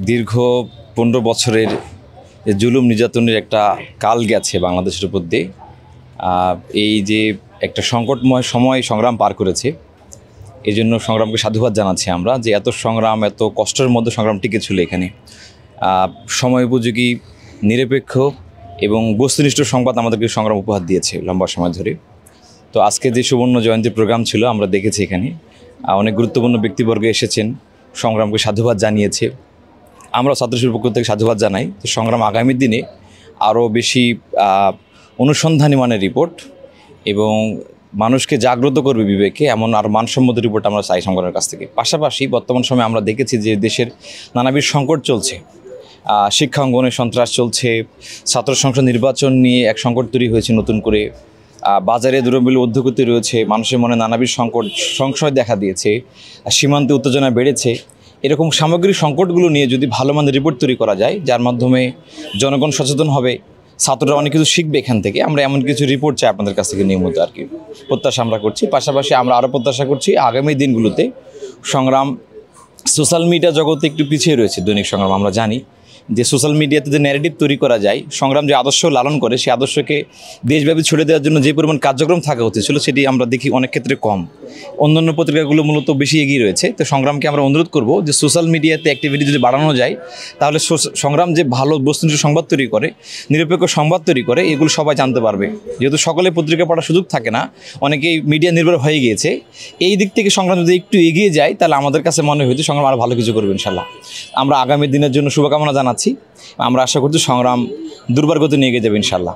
দীর্ঘ ১৫ বছরের জুলুম নির্যাতনের একটা কাল গেছে বাংলাদেশের উপর দিয়ে। এই যে একটা সংকটময় সময় সংগ্রাম পার করেছে, এই জন্য সংগ্রামকে সাধুবাদ জানাচ্ছি আমরা, যে এত সংগ্রাম, এত কষ্টের মধ্যে সংগ্রাম টিকে ছিল। এখানে সময় উপযোগী, নিরপেক্ষ এবং বস্তুনিষ্ঠ সংবাদ আমাদেরকে সংগ্রাম উপহার দিয়েছে লম্বা সময় ধরে। তো আজকে যে সুবর্ণ জয়ন্তী প্রোগ্রাম ছিল, আমরা দেখেছি এখানে অনেক গুরুত্বপূর্ণ ব্যক্তিবর্গ এসেছেন, সংগ্রামকে সাধুবাদ জানিয়েছে। আমরা ছাত্রশিল্পের পক্ষ থেকে সাধুবাদ জানাই। তো সংগ্রাম আগামী দিনে আরও বেশি অনুসন্ধানী মানের রিপোর্ট এবং মানুষকে জাগ্রত করবে বিবেকে, এমন আর মানসম্মত রিপোর্ট আমরা চাই সংগ্রামের কাছ থেকে। পাশাপাশি বর্তমান সময়ে আমরা দেখেছি যে দেশের নানাবিধ সংকট চলছে, শিক্ষা অঙ্গনে সন্ত্রাস চলছে, ছাত্র সংসদ নির্বাচন নিয়ে এক সংকট তৈরি হয়েছে নতুন করে, বাজারে দ্রব্যমূল্য ঊর্ধ্বগতি রয়েছে, মানুষের মনে নানাবিধ সংশয় দেখা দিয়েছে, সীমান্তে উত্তেজনা বেড়েছে। এরকম সামগ্রিক সংকটগুলো নিয়ে যদি ভালো মানের রিপোর্ট তৈরি করা যায়, যার মাধ্যমে জনগণ সচেতন হবে, ছাত্ররা অনেক কিছু শিখবে এখান থেকে, আমরা এমন কিছু রিপোর্ট চাই আপনাদের কাছ থেকে নিয়মিত আর কি প্রত্যাশা আমরা করছি। পাশাপাশি আমরা আরও প্রত্যাশা করছি আগামী দিনগুলোতে সংগ্রাম সোশ্যাল মিডিয়া জগতে একটু পিছিয়ে রয়েছে। দৈনিক সংগ্রাম আমরা জানি যে সোশ্যাল মিডিয়াতে যে ন্যারেটিভ তৈরি করা যায়, সংগ্রাম যে আদর্শ লালন করে, সেই আদর্শকে দেশব্যাপী ছড়িয়ে দেওয়ার জন্য যে পরিমাণ কার্যক্রম থাকা উচিত ছিল, সেটি আমরা দেখি অনেক ক্ষেত্রে কম। অন্যান্য পত্রিকাগুলো মূলত বেশি এগিয়ে রয়েছে। তো সংগ্রামকে আমরা অনুরোধ করব যে সোশ্যাল মিডিয়াতে অ্যাক্টিভিটি যদি বাড়ানো যায়, তাহলে সংগ্রাম যে ভালো বস্তুনিষ্ঠ সংবাদ তৈরি করে, নিরপেক্ষ সংবাদ তৈরি করে, এগুলো সবাই জানতে পারবে। যেহেতু সকলে পত্রিকা পড়ার সুযোগ থাকে না, অনেকেই মিডিয়া নির্ভর হয়ে গিয়েছে, এই দিক থেকে সংগ্রাম যদি একটু এগিয়ে যায়, তাহলে আমাদের কাছে মনে হয়েছে সংগ্রাম আরও ভালো কিছু করবে ইনশাল্লাহ। আমরা আগামী দিনের জন্য শুভকামনা জানাচ্ছি। আমরা আশা করছি সংগ্রাম দুর্বার গতি নিয়ে এগিয়ে যাবে ইনশাল্লাহ।